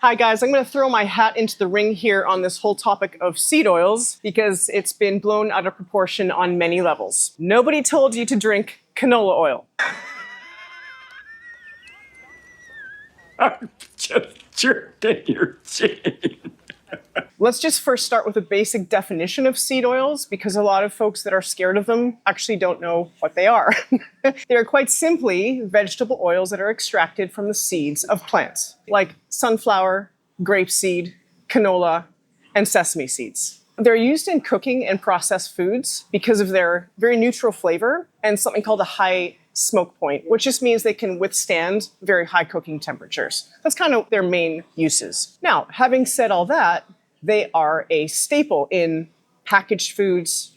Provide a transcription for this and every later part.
Hi guys, I'm going to throw my hat into the ring here on this whole topic of seed oils because it's been blown out of proportion on many levels. Nobody told you to drink canola oil. I'm just jerking your chin. Let's just first start with a basic definition of seed oils because a lot of folks that are scared of them actually don't know what they are. They are quite simply vegetable oils that are extracted from the seeds of plants, like sunflower, grapeseed, canola, and sesame seeds. They're used in cooking and processed foods because of their very neutral flavor and something called a high smoke point, which just means they can withstand very high cooking temperatures. That's kind of their main uses. Now, having said all that, they are a staple in packaged foods,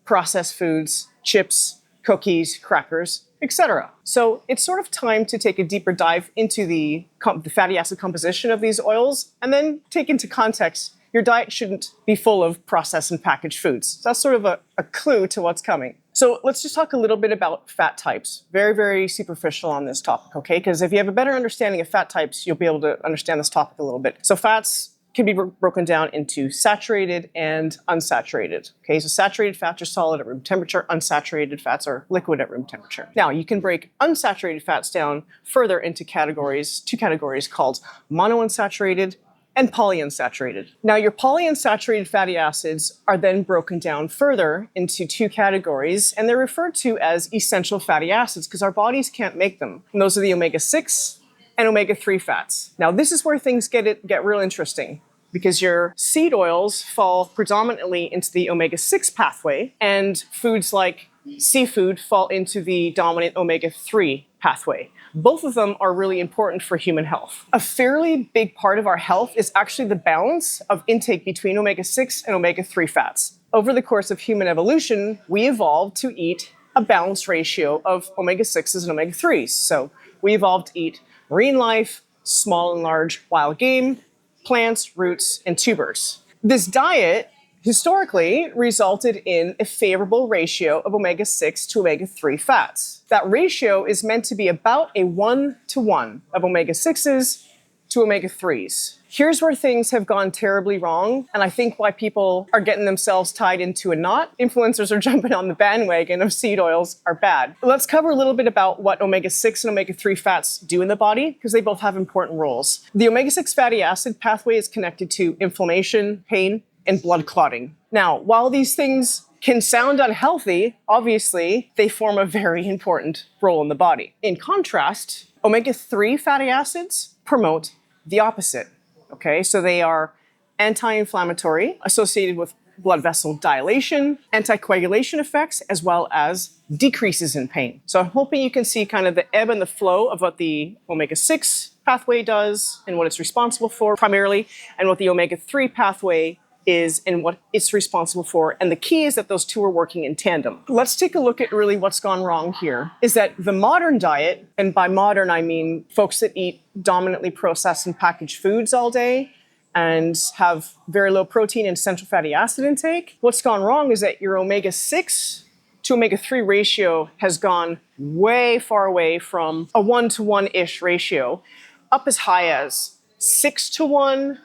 processed foods, chips, cookies, crackers, etc. So it's sort of time to take a deeper dive into the fatty acid composition of these oils and then take into context your diet shouldn't be full of processed and packaged foods. So that's sort of a clue to what's coming. So let's just talk a little bit about fat types. Very, very superficial on this topic, okay? Because if you have a better understanding of fat types, you'll be able to understand this topic a little bit. So fats can be broken down into saturated and unsaturated. Okay, so saturated fats are solid at room temperature, unsaturated fats are liquid at room temperature. Now, you can break unsaturated fats down further into two categories called monounsaturated and polyunsaturated. Now, your polyunsaturated fatty acids are then broken down further into two categories, and they're referred to as essential fatty acids because our bodies can't make them. And those are the omega-6 and omega-3 fats. Now, this is where things get real interesting because your seed oils fall predominantly into the omega-6 pathway, and foods like seafood fall into the dominant omega-3 pathway. Both of them are really important for human health. A fairly big part of our health is actually the balance of intake between omega-6 and omega-3 fats. Over the course of human evolution, we evolved to eat a balanced ratio of omega-6s and omega-3s. So we evolved to eat marine life, small and large wild game, plants, roots, and tubers. This diet historically resulted in a favorable ratio of omega-6 to omega-3 fats. That ratio is meant to be about a 1-to-1 of omega-6s to omega-3s. Here's where things have gone terribly wrong, and I think why people are getting themselves tied into a knot. Influencers are jumping on the bandwagon of seed oils are bad. Let's cover a little bit about what omega-6 and omega-3 fats do in the body, because they both have important roles. The omega-6 fatty acid pathway is connected to inflammation, pain, and blood clotting. Now, while these things can sound unhealthy, obviously, they form a very important role in the body. In contrast, omega-3 fatty acids promote the opposite. Okay, so they are anti-inflammatory, associated with blood vessel dilation, anticoagulation effects, as well as decreases in pain. So I'm hoping you can see kind of the ebb and the flow of what the omega-6 pathway does and what it's responsible for primarily, and what the omega-3 pathway is and what it's responsible for. And the key is that those two are working in tandem. Let's take a look at really what's gone wrong here. Is that the modern diet, and by modern I mean folks that eat dominantly processed and packaged foods all day and have very low protein and essential fatty acid intake, what's gone wrong is that your omega-6 to omega-3 ratio has gone way far away from a 1-to-1-ish ratio, up as high as 6-to-1,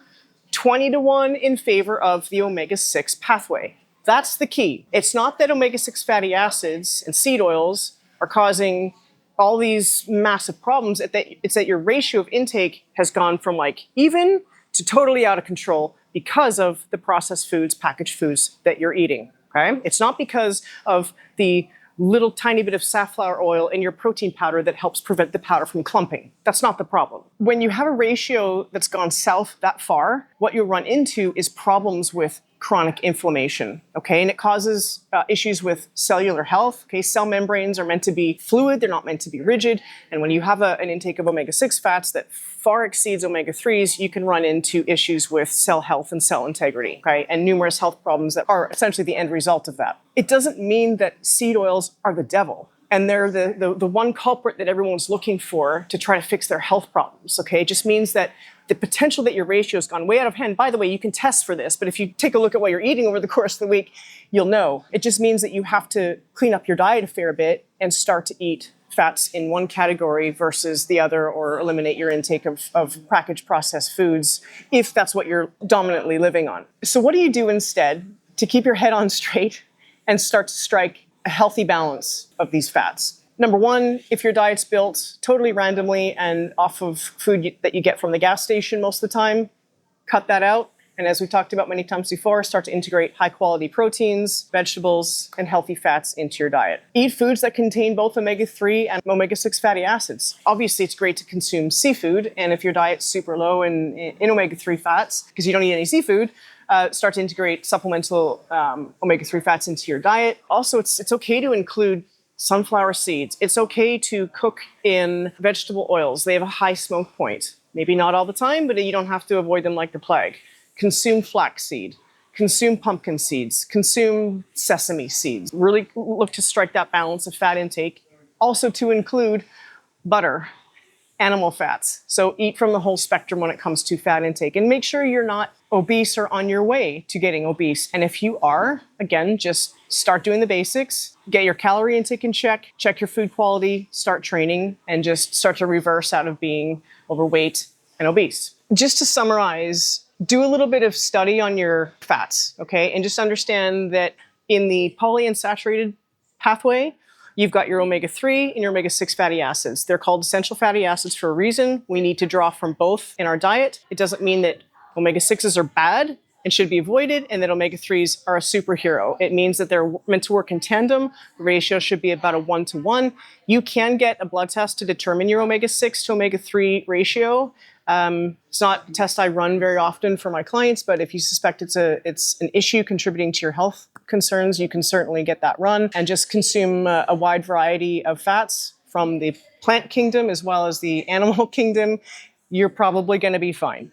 20-to-1 in favor of the omega-6 pathway. That's the key. It's not that omega-6 fatty acids and seed oils are causing all these massive problems. It's that your ratio of intake has gone from like even to totally out of control because of the processed foods, packaged foods that you're eating. Okay? It's not because of the little tiny bit of safflower oil in your protein powder that helps prevent the powder from clumping. That's not the problem. When you have a ratio that's gone south that far, what you run into is problems with chronic inflammation, okay? And it causes issues with cellular health, okay? Cell membranes are meant to be fluid, they're not meant to be rigid. And when you have an intake of omega-6 fats that far exceeds omega-3s, you can run into issues with cell health and cell integrity, okay? And numerous health problems that are essentially the end result of that. It doesn't mean that seed oils are the devil. And they're the one culprit that everyone's looking for to try to fix their health problems, okay? It just means that the potential that your ratio has gone way out of hand. By the way, you can test for this, but if you take a look at what you're eating over the course of the week, you'll know. It just means that you have to clean up your diet a fair bit and start to eat fats in one category versus the other, or eliminate your intake of packaged processed foods if that's what you're dominantly living on. So what do you do instead to keep your head on straight and start to strike a healthy balance of these fats? Number one, if your diet's built totally randomly and off of food that you get from the gas station most of the time, cut that out. And as we talked about many times before, start to integrate high quality proteins, vegetables, and healthy fats into your diet. Eat foods that contain both omega-3 and omega-6 fatty acids. Obviously, it's great to consume seafood. And if your diet's super low in omega-3 fats, because you don't eat any seafood, start to integrate supplemental omega-3 fats into your diet. Also, it's okay to include sunflower seeds. It's okay to cook in vegetable oils. They have a high smoke point. Maybe not all the time, but you don't have to avoid them like the plague. Consume flaxseed, consume pumpkin seeds, consume sesame seeds. Really look to strike that balance of fat intake. Also to include butter, animal fats. So eat from the whole spectrum when it comes to fat intake, and make sure you're not obese or on your way to getting obese. And if you are, again, just start doing the basics, get your calorie intake in check your food quality, start training, and just start to reverse out of being overweight and obese. Just to summarize, do a little bit of study on your fats, okay? And just understand that in the polyunsaturated pathway, you've got your omega-3 and your omega-6 fatty acids. They're called essential fatty acids for a reason. We need to draw from both in our diet. It doesn't mean that omega-6s are bad and should be avoided, and that omega-3s are a superhero. It means that they're meant to work in tandem. The ratio should be about a 1-to-1. You can get a blood test to determine your omega-6 to omega-3 ratio. It's not a test I run very often for my clients, but if you suspect it's an issue contributing to your health concerns, you can certainly get that run and just consume a wide variety of fats from the plant kingdom as well as the animal kingdom. You're probably going to be fine.